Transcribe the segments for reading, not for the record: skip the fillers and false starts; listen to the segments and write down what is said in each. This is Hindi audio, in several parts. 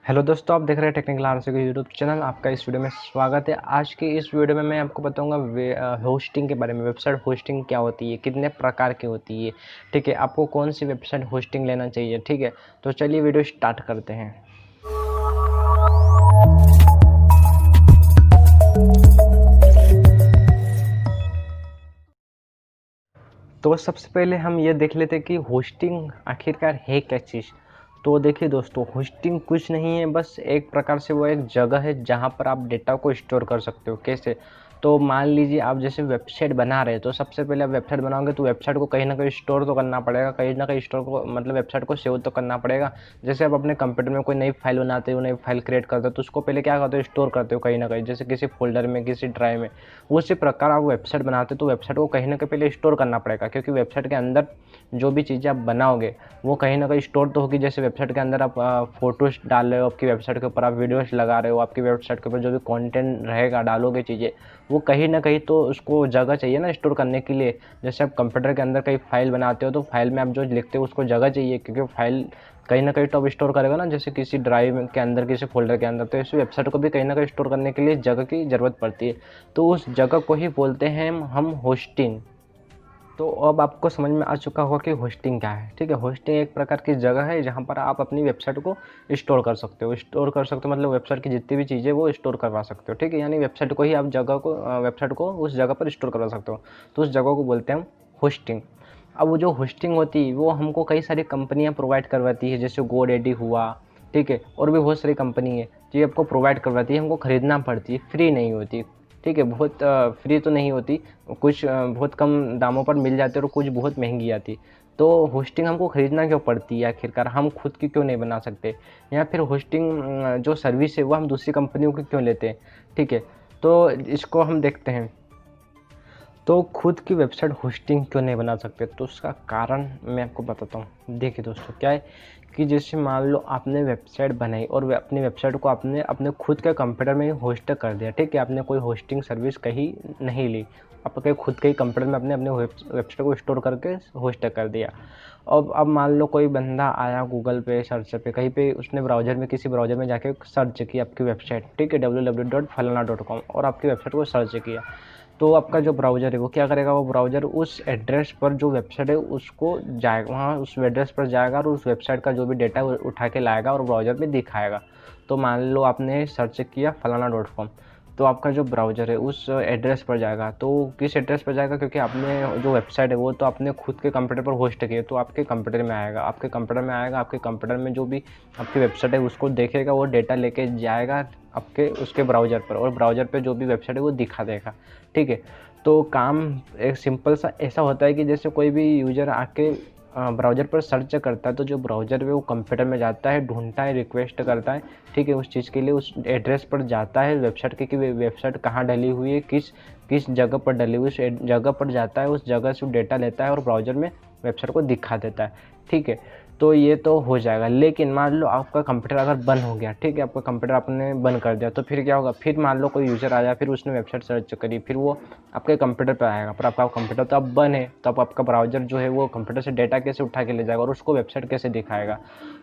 हेलो दोस्तों, आप देख रहे हैं टेक्निकल आरसी का यूट्यूब चैनल। आपका इस वीडियो में स्वागत है। आज की इस वीडियो में मैं आपको बताऊंगा होस्टिंग के बारे में। वेबसाइट होस्टिंग क्या होती है, कितने प्रकार की होती है, ठीक है, आपको कौन सी वेबसाइट होस्टिंग लेना चाहिए, ठीक है। तो चलिए वीडियो स्टार्ट करते हैं। तो सबसे पहले हम ये देख लेते हैं कि होस्टिंग आखिरकार है क्या चीज़। तो देखिए दोस्तों, होस्टिंग कुछ नहीं है, बस एक प्रकार से वो एक जगह है जहाँ पर आप डेटा को स्टोर कर सकते हो। कैसे? तो मान लीजिए आप जैसे वेबसाइट बना रहे हैं, तो सबसे पहले आप वेबसाइट बनाओगे तो वेबसाइट को कहीं ना कहीं स्टोर तो करना पड़ेगा, कहीं ना कहीं स्टोर को मतलब वेबसाइट को सेव तो करना पड़ेगा। जैसे आप अपने कंप्यूटर में कोई नई फाइल बनाते हो, नई फाइल क्रिएट करते हो, तो उसको पहले क्या करते हो, स्टोर करते हो कहीं ना कहीं, जैसे किसी फोल्डर में, किसी ड्राइव में। उसी प्रकार आप वेबसाइट बनाते हो तो वेबसाइट को कहीं ना कहीं पहले स्टोर करना पड़ेगा, क्योंकि वेबसाइट के अंदर जो भी चीज़ें आप बनाओगे वो कहीं ना कहीं स्टोर तो होगी। जैसे वेबसाइट के अंदर आप फोटोज डाल रहे हो, आपकी वेबसाइट के ऊपर आप वीडियोस लगा रहे हो, आपकी वेबसाइट के ऊपर जो भी कंटेंट रहेगा, डालोगे चीज़ें, वो कहीं ना कहीं तो उसको जगह चाहिए ना स्टोर करने के लिए। जैसे आप कंप्यूटर के अंदर कहीं फाइल बनाते हो तो फाइल में आप जो लिखते हो उसको जगह चाहिए, क्योंकि फाइल कहीं ना कहीं तो अब स्टोर करेगा ना, जैसे किसी ड्राइव के अंदर, किसी फोल्डर के अंदर। तो इस वेबसाइट को भी कहीं ना कहीं स्टोर करने के लिए जगह की ज़रूरत पड़ती है। तो उस जगह को ही बोलते हैं हम होस्टिंग। तो अब आपको समझ में आ चुका होगा कि होस्टिंग क्या है, ठीक है। होस्टिंग एक प्रकार की जगह है जहाँ पर आप अपनी वेबसाइट को स्टोर कर सकते हो। स्टोर कर सकते हो मतलब वेबसाइट की जितनी भी चीज़ें वो स्टोर करवा सकते हो, ठीक है। यानी वेबसाइट को ही आप वेबसाइट को उस जगह पर स्टोर करवा सकते हो। तो उस जगह को बोलते हैं हम होस्टिंग। अब वो जो होस्टिंग होती है वो हमको कई सारी कंपनियाँ प्रोवाइड करवाती है, जैसे गोडैडी हुआ, ठीक है, और भी बहुत सारी कंपनी है जो आपको प्रोवाइड करवाती है। हमको ख़रीदना पड़ती है, फ्री नहीं होती, ठीक है। बहुत फ्री तो नहीं होती, कुछ बहुत कम दामों पर मिल जाती है और कुछ बहुत महंगी आती। तो होस्टिंग हमको ख़रीदना क्यों पड़ती है आखिरकार, हम खुद की क्यों नहीं बना सकते, या फिर होस्टिंग जो सर्विस है वो हम दूसरी कंपनियों की क्यों लेते हैं, ठीक है। तो इसको हम देखते हैं। तो खुद की वेबसाइट होस्टिंग क्यों नहीं बना सकते, तो उसका कारण मैं आपको बताता हूँ। देखिए दोस्तों, क्या है कि जैसे मान लो आपने वेबसाइट बनाई और अपनी वेबसाइट को आपने अपने खुद के कंप्यूटर में ही होस्ट कर दिया, ठीक है। आपने कोई होस्टिंग सर्विस कहीं नहीं ली, आपके खुद के ही कंप्यूटर में आपने अपने वेबसाइट को स्टोर करके होस्ट कर दिया। अब मान लो कोई बंदा आया गूगल पे, सर्च पे, कहीं पे उसने ब्राउज़र में, किसी ब्राउज़र में जाके सर्च की आपकी वेबसाइट, ठीक है, www.falana.com, और आपकी वेबसाइट को सर्च किया। तो आपका जो ब्राउज़र है वो क्या करेगा, वो ब्राउज़र उस एड्रेस पर जो वेबसाइट है उसको जाएगा, वहाँ उस एड्रेस पर जाएगा और उस वेबसाइट का जो भी डेटा उठा के लाएगा और ब्राउज़र में दिखाएगा। तो मान लो आपने सर्च किया फलाना.com, तो आपका जो ब्राउज़र है उस एड्रेस पर जाएगा। तो किस एड्रेस पर जाएगा, क्योंकि आपने जो वेबसाइट है वो तो आपने खुद के कंप्यूटर पर होस्ट की है, तो आपके कंप्यूटर में आएगा, आपके कंप्यूटर में जो भी आपकी वेबसाइट है उसको देखेगा, वो डेटा लेके जाएगा आपके उसके ब्राउज़र पर, और ब्राउज़र पे जो भी वेबसाइट है वो दिखा देगा, ठीक है। तो काम एक सिंपल सा ऐसा होता है कि जैसे कोई भी यूज़र आके ब्राउज़र पर सर्च करता है, तो जो ब्राउज़र है वो कंप्यूटर में जाता है, ढूंढता है, रिक्वेस्ट करता है, ठीक है, उस चीज़ के लिए उस एड्रेस पर जाता है वेबसाइट के, कि वेबसाइट कहाँ डली हुई है, किस किस जगह पर डली हुई, उस जगह पर जाता है, उस जगह से डेटा लेता है और ब्राउज़र में वेबसाइट को दिखा देता है, ठीक है। तो ये तो हो जाएगा। लेकिन मान लो आपका कंप्यूटर अगर बंद हो गया, ठीक है, आपका कंप्यूटर आपने बंद कर दिया, तो फिर क्या होगा, फिर मान लो कोई यूज़र आया, फिर उसने वेबसाइट सर्च करी, फिर वो आपके कंप्यूटर पर आएगा, पर आपका कंप्यूटर तो अब बंद है, तो अब आपका ब्राउज़र जो है वो कंप्यूटर से डेटा कैसे उठा के ले जाएगा और उसको वेबसाइट कैसे दिखाएगा।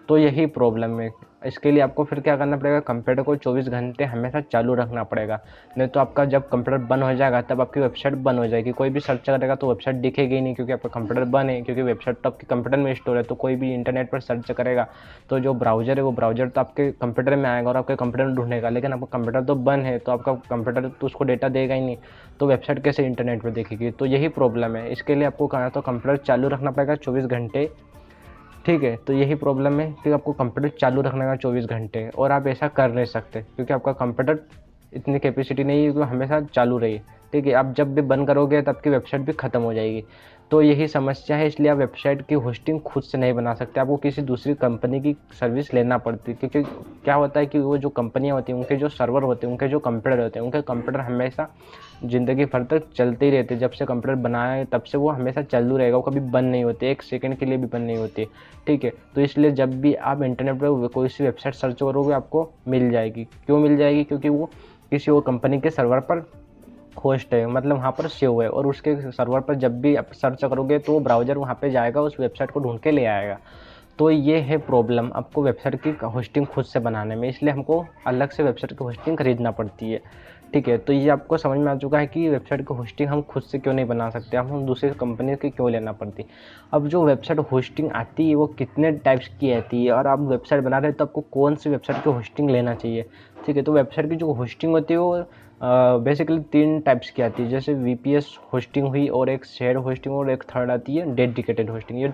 तो यही प्रॉब्लम है। इसके लिए आपको फिर क्या करना पड़ेगा, कंप्यूटर को 24 घंटे हमेशा चालू रखना पड़ेगा। नहीं तो आपका जब कंप्यूटर बंद हो जाएगा तब आपकी वेबसाइट बंद हो जाएगी, कोई भी सर्च करेगा तो वेबसाइट दिखेगी ही नहीं, क्योंकि आपका कंप्यूटर बंद है, क्योंकि वेबसाइट तो आपके कंप्यूटर में स्टोर है। तो कोई भी इंटरनेट पर सर्च करेगा तो जो ब्राउज़र है वो ब्राउज़र तो आपके कंप्यूटर में आएगा और आपके कंप्यूटर में ढूंढेगा, लेकिन आपका कंप्यूटर तो बंद है, तो आपका कंप्यूटर तो उसको डेटा देगा ही नहीं, तो वेबसाइट कैसे इंटरनेट पर देखेगी। तो यही प्रॉब्लम है। इसके लिए आपको कहना तो कंप्यूटर चालू रखना पड़ेगा 24 घंटे, ठीक है। तो यही प्रॉब्लम है कि आपको कंप्यूटर चालू रखने का 24 घंटे, और आप ऐसा कर नहीं सकते क्योंकि आपका कंप्यूटर इतनी कैपेसिटी नहीं है कि हमेशा चालू रही, ठीक है। आप जब भी बंद करोगे तब की वेबसाइट भी ख़त्म हो जाएगी। तो यही समस्या है, इसलिए आप वेबसाइट की होस्टिंग खुद से नहीं बना सकते, आपको किसी दूसरी कंपनी की सर्विस लेना पड़ती है। क्योंकि क्या होता है कि वो जो कंपनियां होती हैं उनके जो सर्वर होते हैं, उनके जो कंप्यूटर होते हैं, उनके कंप्यूटर हमेशा ज़िंदगी भर तक चलते ही रहते हैं। जब से कंप्यूटर बनाया है तब से वो हमेशा चालू रहेगा, वो कभी बंद नहीं होते, एक सेकंड के लिए भी बंद नहीं होती, ठीक है। तो इसलिए जब भी आप इंटरनेट पर कोई सी वेबसाइट सर्च करोगे आपको मिल जाएगी। क्यों मिल जाएगी? क्योंकि वो किसी और कंपनी के सर्वर पर होस्ट है, मतलब वहाँ पर सेव है, और उसके सर्वर पर जब भी आप सर्च करोगे तो वो ब्राउज़र वहाँ पे जाएगा, उस वेबसाइट को ढूंढ के ले आएगा। तो ये है प्रॉब्लम आपको वेबसाइट की होस्टिंग खुद से बनाने में, इसलिए हमको अलग से वेबसाइट की होस्टिंग खरीदना पड़ती है। ठीक है, तो ये आपको समझ में आ चुका है कि वेबसाइट की होस्टिंग हम खुद से क्यों नहीं बना सकते, हम दूसरी कंपनी की क्यों लेना पड़ती। अब जो वेबसाइट होस्टिंग आती है वो कितने टाइप्स की आती है, और आप वेबसाइट बना रहे हैं तो आपको कौन सी वेबसाइट की होस्टिंग लेना चाहिए। ठीक है, तो वेबसाइट की जो होस्टिंग होती है वो बेसिकली 3 टाइप्स की आती है, जैसे वीपीएस होस्टिंग हुई, और एक शेयर होस्टिंग, और एक थर्ड आती है डेडिकेटेड होस्टिंग। ये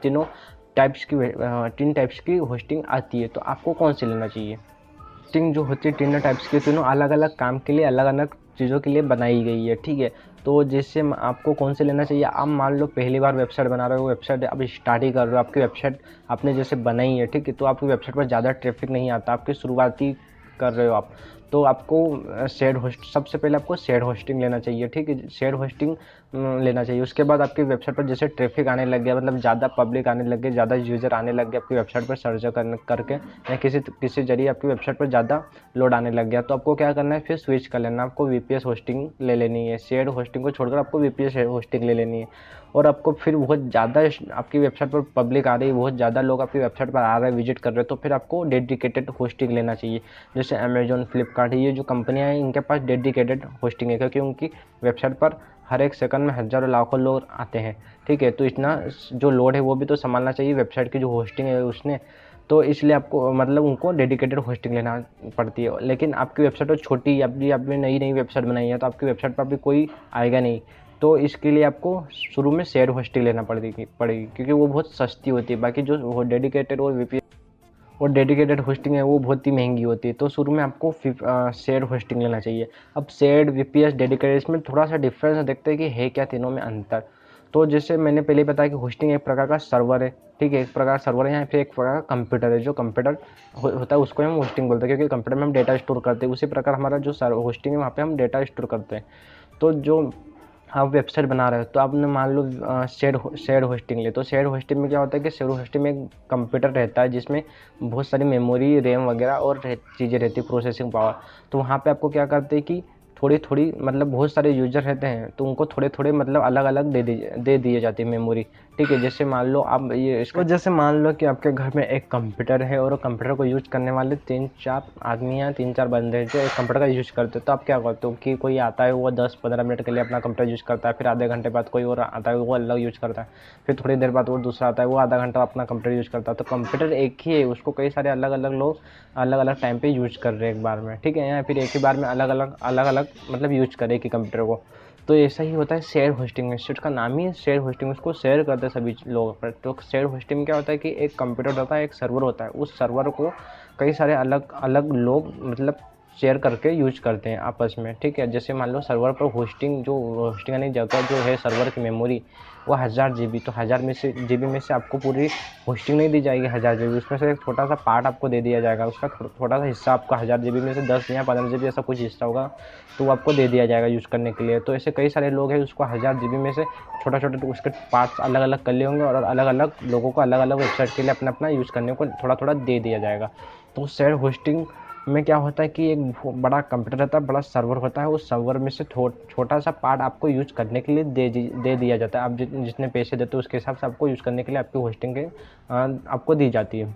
तीन टाइप्स की होस्टिंग आती है, तो आपको कौन सी लेना चाहिए। होस्टिंग जो होती है तीनों टाइप्स की, तीनों अलग अलग काम के लिए, अलग अलग चीज़ों के लिए बनाई गई है। ठीक है, तो जिससे आपको कौन से लेना चाहिए, आप मान लो पहली बार वेबसाइट बना रहे हो, वेबसाइट अब स्टार्ट ही कर रहे हो, आपकी वेबसाइट आपने जैसे बनाई है, ठीक है, तो आपकी वेबसाइट पर ज़्यादा ट्रैफिक नहीं आता, आपकी शुरुआती कर रहे हो आप, तो आपको सबसे पहले आपको शेयर होस्टिंग लेना चाहिए। ठीक है, शेयर होस्टिंग लेना चाहिए। उसके बाद आपकी वेबसाइट पर जैसे ट्रैफिक आने लग गया, मतलब ज़्यादा पब्लिक आने लग गए, ज़्यादा यूज़र आने लग गए आपकी वेबसाइट पर सर्च करके, या किसी जरिए आपकी वेबसाइट पर ज़्यादा लोड आने लग गया, तो आपको क्या करना है, फिर स्विच कर लेना, आपको वीपीएस होस्टिंग ले लेनी है। शेयर होस्टिंग को छोड़कर आपको वीपीएस होस्टिंग ले लेनी है। और आपको फिर बहुत ज़्यादा आपकी वेबसाइट पर पब्लिक आ रही है, बहुत ज़्यादा लोग आपकी वेबसाइट पर आ रहे हैं, विजिट कर रहे हैं, तो फिर आपको डेडिकेटेड होस्टिंग लेना चाहिए। जैसे अमेजोन, फ्लिपकार्ट, ये जो कंपनियां हैं इनके पास डेडिकेटेड होस्टिंग है, क्योंकि उनकी वेबसाइट पर हर एक सेकंड में हज़ारों लाखों लोग आते हैं। ठीक है, तो इतना जो लोड है वो भी तो संभालना चाहिए वेबसाइट की जो होस्टिंग है उसने, तो इसलिए आपको मतलब उनको डेडिकेटेड होस्टिंग लेना पड़ती है। लेकिन आपकी वेबसाइट तो छोटी, आपने नई नई वेबसाइट बनाई है, तो आपकी वेबसाइट पर भी कोई आएगा नहीं, तो इसके लिए आपको शुरू में शेयर होस्टिंग लेना पड़ेगी, क्योंकि वो बहुत सस्ती होती है। बाकी जो डेडिकेटेड और डेडिकेटेड होस्टिंग है वो बहुत ही महंगी होती है, तो शुरू में आपको शेयर होस्टिंग लेना चाहिए। अब शेयर्ड, वीपीएस, डेडिकेटेड, इसमें थोड़ा सा डिफरेंस देखते हैं कि है क्या तीनों में अंतर। तो जैसे मैंने पहले बताया कि होस्टिंग एक प्रकार का सर्वर है, ठीक है, एक प्रकार सर्वर है, या फिर एक प्रकार का कंप्यूटर है। जो कंप्यूटर होता है उसको हम होस्टिंग बोलते हैं, क्योंकि कंप्यूटर में हम डेटा स्टोर करते हैं, उसी प्रकार हमारा जो होस्टिंग है वहाँ पे हम डेटा स्टोर करते हैं। तो जो आप वेबसाइट बना रहे हो, तो आपने मान लो शेयर होस्टिंग ले, तो शेयर होस्टिंग में क्या होता है कि शेयर होस्टिंग में एक कंप्यूटर रहता है जिसमें बहुत सारी मेमोरी, रैम वगैरह और चीज़ें रहती है, प्रोसेसिंग पावर। तो वहाँ पे आपको क्या करते हैं कि थोड़ी थोड़ी मतलब बहुत सारे यूजर रहते हैं, तो उनको थोड़े थोड़े मतलब अलग अलग दे दिए जाती है मेमोरी। ठीक है, जैसे मान लो आप ये इसको जैसे मान लो कि आपके घर में एक कंप्यूटर है, और कंप्यूटर को यूज करने वाले 3-4 आदमी हैं, 3-4 बंदे हैं जो एक कंप्यूटर का यूज करते हैं। तो आप क्या करते हो कि कोई आता है वो 10-15 मिनट के लिए अपना कंप्यूटर यूज करता है, फिर आधे घंटे बाद कोई और आता है वो अलग यूज करता है, फिर थोड़ी देर बाद वो दूसरा आता है वो आधा घंटा अपना कंप्यूटर यूज करता है। तो कंप्यूटर एक ही है, उसको कई सारे अलग अलग लोग अलग अलग टाइम पे यूज कर रहे हैं एक बार में। ठीक है, या फिर एक ही बार में अलग अलग मतलब यूज करे कि कंप्यूटर को। तो ऐसा ही होता है शेयर होस्टिंग में, इसका नाम ही है शेयर होस्टिंग, उसको शेयर करते हैं सभी लोगों पर। तो शेयर होस्टिंग में क्या होता है कि एक कंप्यूटर होता है, एक सर्वर होता है, उस सर्वर को कई सारे अलग अलग लोग मतलब शेयर करके यूज करते हैं आपस में। ठीक है, जैसे मान लो सर्वर पर होस्टिंग यानी जगह जो है सर्वर की मेमोरी वो 1000 GB, तो 1000 GB में से आपको पूरी होस्टिंग नहीं दी जाएगी 1000 GB, उसमें से एक छोटा सा पार्ट आपको दे दिया जाएगा, उसका थोड़ा सा हिस्सा आपका 1000 GB में से 10 या 15 GB ऐसा कुछ हिस्सा होगा, तो वो आपको दे दिया जाएगा यूज़ करने के लिए। तो ऐसे कई सारे लोग हैं उसको 1000 GB में से छोटा छोटा उसके पार्ट्स अलग अलग कर लिए होंगे, और अलग अलग लोगों को अलग अलग वेबसाइट के लिए अपना अपना यूज़ करने को थोड़ा थोड़ा दे दिया जाएगा। तो शेयर होस्टिंग में क्या होता है कि एक बड़ा कंप्यूटर रहता है, बड़ा सर्वर होता है, उस सर्वर में से छोटा सा पार्ट आपको यूज करने के लिए दे दिया जाता है। आप जितने पैसे देते हो उसके हिसाब से आपको यूज करने के लिए आपकी होस्टिंग आपको दी जाती है।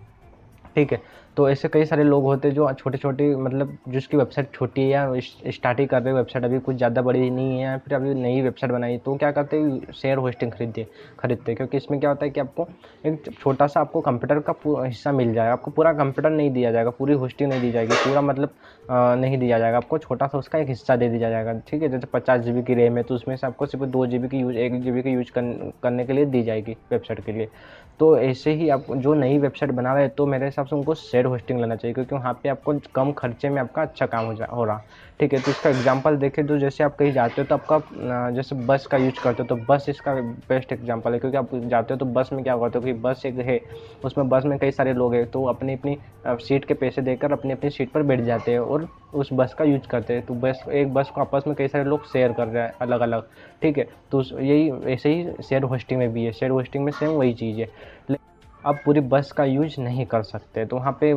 ठीक है, तो ऐसे कई सारे लोग होते हैं जो छोटे छोटे मतलब जिसकी वेबसाइट छोटी है या स्टार्ट ही कर रहे हैं, वेबसाइट अभी कुछ ज़्यादा बड़ी नहीं है, फिर अभी नई वेबसाइट बनाई, तो क्या करते हैं शेयर होस्टिंग खरीदते हैं। क्योंकि इसमें क्या होता है कि आपको एक छोटा सा आपको कंप्यूटर का हिस्सा मिल जाएगा, आपको पूरा कंप्यूटर नहीं दिया जाएगा, पूरी होस्टिंग नहीं दी जाएगी, पूरा मतलब नहीं दिया जाएगा, आपको छोटा सा उसका एक हिस्सा दे दिया जाएगा। ठीक है, जैसे 50 GB की रैम है तो उसमें से आपको सिर्फ 2 GB की 1 GB की यूज करने के लिए दी जाएगी वेबसाइट के लिए। तो ऐसे ही आप जो नई वेबसाइट बना रहे हैं तो मेरे हिसाब से उनको शेयर होस्टिंग लेना चाहिए, क्योंकि वहाँ पे आपको कम खर्चे में आपका अच्छा काम हो रहा। ठीक है, तो इसका एग्जांपल देखें तो जैसे आप कहीं जाते हो तो आपका जैसे बस का यूज करते हो तो बस इसका बेस्ट एग्जांपल है, क्योंकि आप जाते हो तो बस में क्या करते हो कि बस एक है, उसमें बस में कई सारे लोग हैं, तो अपनी अपनी सीट के पैसे देकर अपनी अपनी सीट पर बैठ जाते हैं और उस बस का यूज करते हैं। तो एक बस को आपस में कई सारे लोग शेयर कर रहे हैं अलग अलग। ठीक है, तो यही ऐसे ही शेयर होस्टिंग में भी है, शेयर होस्टिंग में सेम वही चीज़ है। आप पूरी बस का यूज नहीं कर सकते। तो वहाँ पे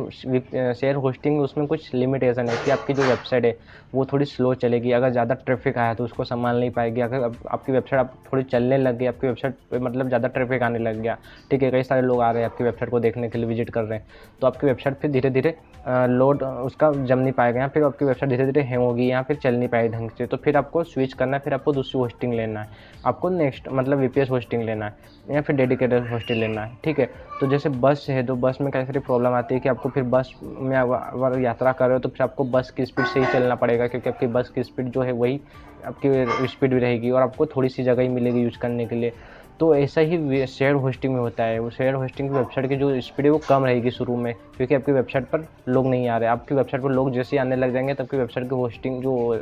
शेयर होस्टिंग उसमें कुछ लिमिटेशन है कि आपकी जो वेबसाइट है वो थोड़ी स्लो चलेगी, अगर ज़्यादा ट्रैफिक आया तो उसको संभाल नहीं पाएगी। अगर आपकी वेबसाइट आप थोड़ी चलने लग गई, आपकी वेबसाइट पे मतलब ज़्यादा ट्रैफिक आने लग गया, ठीक है, कई सारे लोग आ रहे हैं आपकी वेबसाइट को देखने के लिए, विजिट कर रहे हैं, तो आपकी वेबसाइट फिर धीरे धीरे लोड उसका जम नहीं पाएगा, या फिर आपकी वेबसाइट धीरे धीरे हैंग होगी, या फिर चल नहीं पाएगी ढंग से। तो फिर आपको स्विच करना है, फिर आपको दूसरी होस्टिंग लेना है, आपको नेक्स्ट मतलब VPS होस्टिंग लेना है या फिर डेडिकेटेड होस्टिंग लेना है, ठीक है। तो जैसे बस है, तो बस में कई सारी प्रॉब्लम आती है कि आपको फिर बस में अगर यात्रा कर रहे हो तो फिर आपको बस की स्पीड से ही चलना पड़ेगा, क्योंकि आपकी बस की स्पीड जो है वही आपकी स्पीड भी रहेगी और आपको थोड़ी सी जगह ही मिलेगी यूज़ करने के लिए। तो ऐसा ही शेयर होस्टिंग में होता है। वो शेयर होस्टिंग की वेबसाइट की जो स्पीड है वो कम रहेगी शुरू में, क्योंकि आपकी वेबसाइट पर लोग नहीं आ रहे। आपकी वेबसाइट पर लोग जैसे ही आने लग जाएंगे तब आपकी वेबसाइट की होस्टिंग जो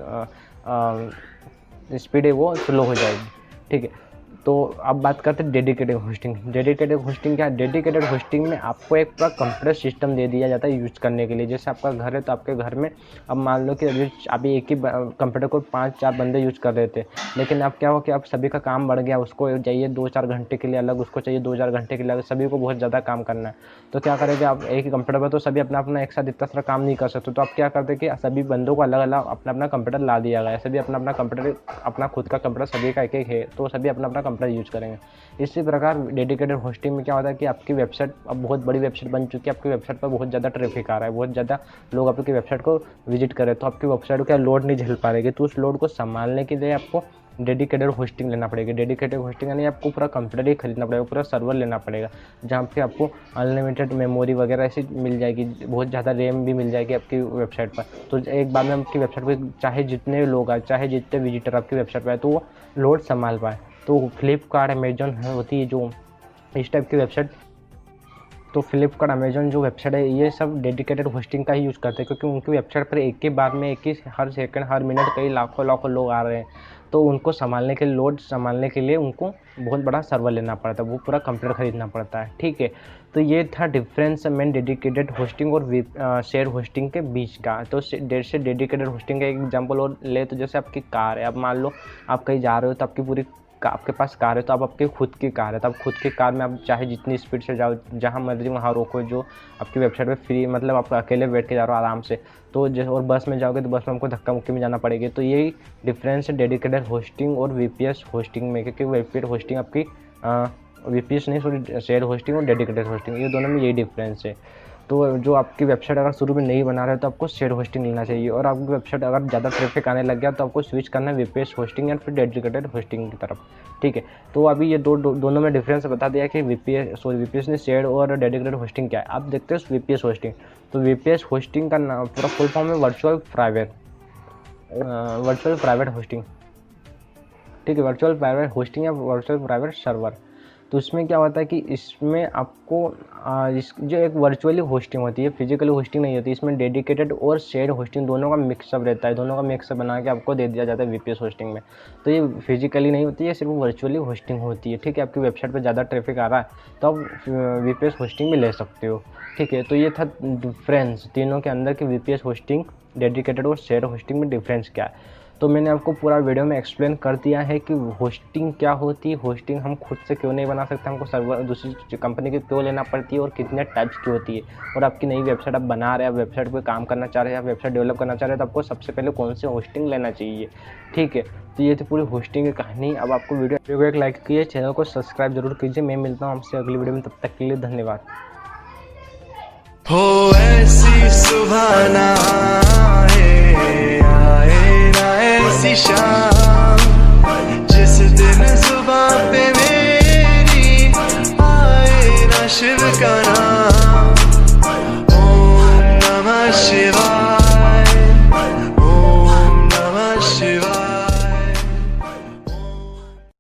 स्पीड है वो स्लो हो जाएगी, ठीक है। तो अब बात करते हैं डेडिकेटेड होस्टिंग। डेडिकेटेड होस्टिंग क्या है? डेडिकेटेड होस्टिंग में आपको एक पूरा कंप्यूटर सिस्टम दे दिया जाता है यूज़ करने के लिए। जैसे आपका घर है तो आपके घर में अब मान लो कि अभी एक ही कंप्यूटर को 5-4 बंदे यूज़ कर रहे थे, लेकिन अब क्या हो कि अब सभी का काम बढ़ गया, उसको चाहिए 2-4 घंटे के लिए अलग, उसको चाहिए 2-4 घंटे के लिए अलग, सभी को बहुत ज़्यादा काम करना है। तो क्या करेंगे आप, एक ही कंप्यूटर पर तो सभी अपना अपना एक साथ इतना सारा काम नहीं कर सकते, तो आप क्या करते कि सभी बंदों को अलग अलग अपना अपना कंप्यूटर ला दिया गया है। सभी अपना अपना कंप्यूटर, अपना खुद का कंप्यूटर सभी का एक एक है, तो सभी अपना अपना कंप्यूटर यूज़ करेंगे। इसी प्रकार डेडिकेटेड होस्टिंग में क्या होता है कि आपकी वेबसाइट अब बहुत बड़ी वेबसाइट बन चुकी है, आपकी वेबसाइट पर बहुत ज़्यादा ट्रैफिक आ रहा है, बहुत ज़्यादा लोग आपकी वेबसाइट को विजिट कर रहे हैं, तो आपकी वेबसाइट को क्या लोड नहीं झेल पा रही, तो उस लोड को संभालने के लिए आपको डेडिकेटेड होस्टिंग लेना पड़ेगा। डेडिकेटेड होस्टिंग यानी आपको पूरा कंप्यूटर ही खरीदना पड़ेगा, पूरा सर्वर लेना पड़ेगा, जहाँ पे आपको अनलिमिटेड मेमोरी वगैरह ऐसी मिल जाएगी, बहुत ज़्यादा रैम भी मिल जाएगी आपकी वेबसाइट पर। तो एक बार में आपकी वेबसाइट पर चाहे जितने लोग आए, चाहे जितने विजिटर आपकी वेबसाइट पर आए, तो वो लोड संभाल पाए। तो फ्लिपकार्ट, अमेजन होती है जो इस टाइप की वेबसाइट, तो फ्लिपकार्ट, अमेजन जो वेबसाइट है ये सब डेडिकेटेड होस्टिंग का ही यूज़ करते हैं, क्योंकि उनकी वेबसाइट पर एक ही बार में हर सेकंड हर मिनट कई लाखों लोग आ रहे हैं, तो उनको संभालने के लिए, लोड संभालने के लिए उनको बहुत बड़ा सर्वर लेना पड़ता है, वो पूरा कंप्यूटर खरीदना पड़ता है, ठीक है। तो ये था डिफरेंस मेन डेडिकेटेड होस्टिंग और शेयर होस्टिंग के बीच का। तो जैसे डेडिकेटेड होस्टिंग का एक एग्जांपल और ले, तो जैसे आपकी कार है, अब मान लो आप कहीं जा रहे हो तो आपके पास कार है, तो अब आपकी खुद की कार है, तो आप खुद की कार में आप चाहे जितनी स्पीड से जाओ, जहाँ मर्जी वहाँ रोको, जो आपकी वेबसाइट पे फ्री, मतलब आप अकेले बैठ के जा रहे हो आराम से। तो जैसे और बस में जाओगे तो बस में आपको धक्का मुक्की में जाना पड़ेगी। तो यही डिफरेंस है डेडिकेटेड होस्टिंग और VPS होस्टिंग में, क्योंकि VPS होस्टिंग आपकी VPS नहीं, सॉरी, शेयर होस्टिंग और डेडिकेटेड होस्टिंग, ये दोनों में यही डिफरेंस है। तो जो आपकी वेबसाइट अगर शुरू में नहीं बना रहे तो आपको शेयर होस्टिंग लेना चाहिए, और आपकी वेबसाइट अगर ज़्यादा ट्रैफिक आने लग गया तो आपको स्विच करना है VPS होस्टिंग या फिर डेडिकेटेड होस्टिंग की तरफ, ठीक है। तो अभी ये दोनों में डिफरेंस बता दिया कि VPS ने शेयर और डेडिकेटेड होस्टिंग क्या है। आप देखते हो VPS होस्टिंग, तो VPS होस्टिंग का पूरा फुल फॉर्म है वर्चुअल प्राइवेट होस्टिंग, ठीक है, वर्चुअल प्राइवेट होस्टिंग या वर्चुअल प्राइवेट सर्वर। तो इसमें क्या होता है कि इसमें आपको जो एक वर्चुअली होस्टिंग होती है, फिजिकली होस्टिंग नहीं होती, इसमें डेडिकेटेड और शेयर होस्टिंग दोनों का मिक्सअप रहता है, दोनों का मिक्सअप बना के आपको दे दिया जाता है VPS होस्टिंग में। तो ये फिजिकली नहीं होती है, सिर्फ वर्चुअली होस्टिंग होती है, ठीक है। आपकी वेबसाइट पर ज़्यादा ट्रैफिक आ रहा है तो आप VPS होस्टिंग भी ले सकते हो, ठीक है। तो ये था डिफरेंस तीनों के अंदर कि VPS होस्टिंग, डेडिकेटेड और शेयर होस्टिंग में डिफरेंस क्या है। तो मैंने आपको पूरा वीडियो में एक्सप्लेन कर दिया है कि होस्टिंग क्या होती है, होस्टिंग हम खुद से क्यों नहीं बना सकते, हमको सर्वर दूसरी कंपनी की क्यों लेना पड़ती है, और कितने टाइप्स की होती है, और आपकी नई वेबसाइट आप बना रहे हैं, आप वेबसाइट पे काम करना चाह रहे हैं, आप वेबसाइट डेवलप करना चाह रहे हैं, तो आपको सबसे पहले कौन सी होस्टिंग लेना चाहिए, ठीक है। तो ये थी पूरी होस्टिंग की कहानी। अब आपको वीडियो को एक लाइक कीजिए, चैनल को सब्सक्राइब जरूर कीजिए। मैं मिलता हूँ आपसे अगली वीडियो में, तब तक के लिए धन्यवाद। हो ऐसी सुभाना